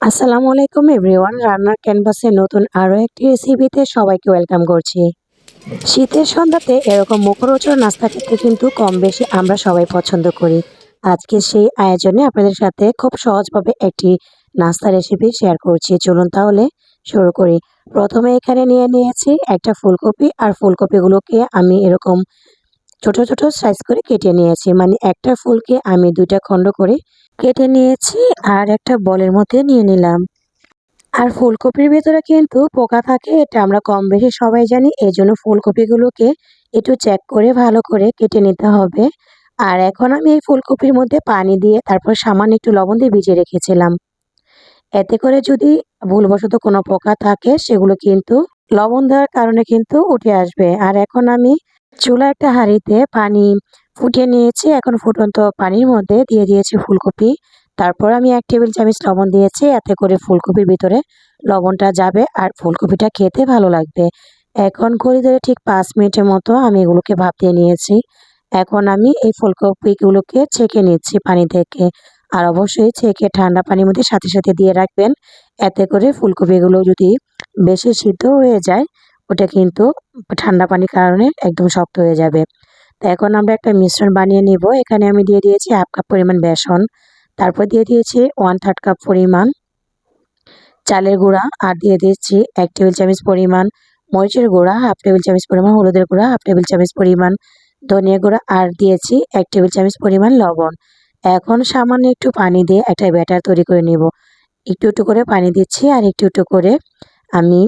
আসসালামু আলাইকুম এভরিওয়ান, রান্নার ক্যানভাসে নতুন আরও একটি রেসিপিতে সবাইকে ওয়েলকাম করছি। শীতের সন্ধ্যাতে এরকম মুখরোচক নাস্তা খেতে কিন্তু কম বেশি আমরা সবাই পছন্দ করি। আজকে সেই আয়োজনে আপনাদের সাথে খুব সহজভাবে একটি নাস্তা রেসিপি শেয়ার করছি। চলুন তাহলে শুরু করি। প্রথমে এখানে নিয়েছি একটা ফুলকপি, আর ফুলকপিগুলোকে আমি এরকম ছোট ছোট সাইজ করে কেটে নিয়েছি, মানে একটা ফুলকে আমি দুইটা খণ্ড করে কেটে নিয়েছি আর একটা বলের মধ্যে নিয়ে নিলাম। আর ফুলকপির ভেতরে কিন্তু পোকা থাকে, এটা আমরা কম বেশি সবাই জানি। এজন্য ফুলকপিগুলোকে একটু চেক করে ভালো করে কেটে নিতে হবে। আর এখন আমি এই ফুলকপির মধ্যে পানি দিয়ে তারপর সামান্য একটু লবণ দিয়ে ভিজিয়ে রেখেছিলাম। এতে করে যদি ভুলবশত কোনো পোকা থাকে সেগুলো কিন্তু লবণ দেওয়ার কারণে কিন্তু উঠে আসবে। আর এখন আমি চুলা একটা হাঁড়িতে পানি ফুটিয়ে নিয়েছি। এখন ফুটন্ত পানির মধ্যে দিয়ে দিয়েছি ফুলকপি। তারপর আমি 1 টেবিল চামচ লবণ দিয়েছি, এতে করে ফুলকপির ভিতরে লবণটা যাবে আর ফুলকপিটা খেতে ভালো লাগবে। এখন ঘড়ি ধরে ঠিক 5 মিনিটের মতো আমি এগুলোকে ভাপ দিয়ে নিয়েছি। এখন আমি এই ফুলকপিগুলোকে ছেঁকে নিচ্ছি পানি থেকে। আর অবশ্যই ছেঁকে ঠান্ডা পানির মধ্যে সাথে সাথে দিয়ে রাখবেন। এতে করে ফুলকপিগুলো যদি বেশি সিদ্ধ হয়ে যায়, ওটা কিন্তু ঠান্ডা পানির কারণে একদম শক্ত হয়ে যাবে। তো এখন আমরা একটা মিশ্রণ বানিয়ে নিব। এখানে আমি দিয়ে দিয়েছি 1/2 কাপ পরিমাণ বেসন, তারপর দিয়ে দিয়েছি 1/3 কাপ পরিমাণ চালের গুঁড়া, আর দিয়ে দিচ্ছি 1 টেবিল চামচ পরিমাণ মরিচের গুঁড়া, 1/2 টেবিল চামচ পরিমাণ হলুদের গুঁড়া, 1/2 টেবিল চামচ পরিমাণ ধনিয়া গুঁড়া, আর দিয়েছি 1 টেবিল চামচ পরিমাণ লবণ। এখন সামান্য একটু পানি দিয়ে একটা ব্যাটার তৈরি করে নিব। একটু একটু করে পানি দিচ্ছি আর একটু একটু করে আমি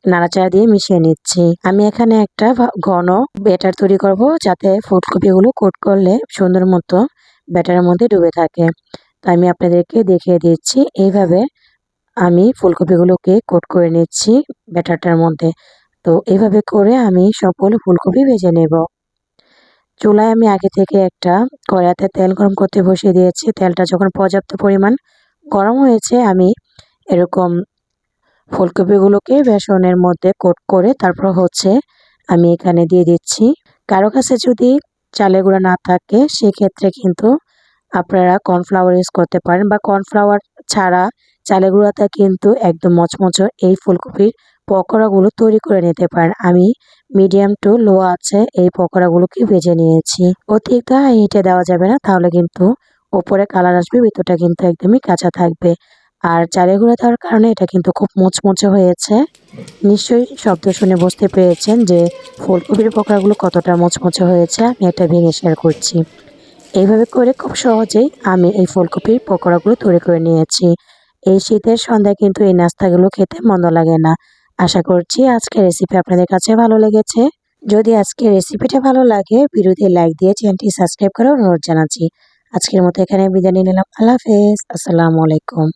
নাড়াচাড়া দিয়ে মিশিয়ে নিচ্ছি। আমি এখানে একটা ঘন ব্যাটার তৈরি করব, যাতে ফুলকপিগুলো কোট করলে সুন্দর মতো ব্যাটারের মধ্যে ডুবে থাকে। তো আমি আপনাদেরকে দেখিয়ে দিচ্ছি, এইভাবে আমি ফুলকপিগুলোকে কোট করে নিচ্ছি ব্যাটারটার মধ্যে। তো এইভাবে করে আমি সকল ফুলকপি ভেজে নেব। চুলায় আমি আগে থেকে একটা কড়াইতে তেল গরম করতে বসিয়ে দিয়েছি। তেলটা যখন পর্যাপ্ত পরিমাণ গরম হয়েছে, আমি এরকম ফুলকপিগুলোকে বেসনের মধ্যে কোট করে তারপর আমি এখানে দিয়ে দিচ্ছি। কারো কাছে যদি চালের গুঁড়া না থাকে, সেক্ষেত্রে কিন্তু আপনারা কর্নফ্লাওয়ার ইউজ করতে পারেন, বা কর্নফ্লাওয়ার ছাড়া চালের গুঁড়াতে কিন্তু একদম মচমচে এই ফুলকপির পকোড়াগুলো তৈরি করে নিতে পারেন। আমি মিডিয়াম টু লো আছে এই পকোড়াগুলোকে ভেজে নিয়েছি। অতিরিক্ত হাই হিটে দেওয়া যাবে না, তাহলে কিন্তু ওপরে কালার আসবে, ভিতরটা কিন্তু একদমই কাঁচা থাকবে। আর চালের গুঁড়া দেওয়ার কারণে এটা কিন্তু খুব মুচমুচে হয়েছে। নিশ্চয়ই শব্দ শুনে বুঝতে পেরেছেন যে ফুলকপির পকোড়াগুলো কতটা মুচমুচে হয়েছে। আমি এটা ভেঙে শেয়ার করছি। এইভাবে করে খুব সহজেই আমি এই ফুলকপির পকোড়াগুলো তৈরি করে নিয়েছি। এই শীতের সন্ধ্যায় কিন্তু এই নাস্তাগুলো খেতে মন্দ লাগে না। আশা করছি আজকের রেসিপি আপনাদের কাছে ভালো লেগেছে। যদি আজকের রেসিপিটা ভালো লাগে, ভিডিওতে লাইক দিয়ে চ্যানেলটি সাবস্ক্রাইব করার অনুরোধ জানাচ্ছি। আজকের মতো এখানে বিদায় নিয়ে নিলাম। আল্লাহ হাফেজ। আসসালামু আলাইকুম।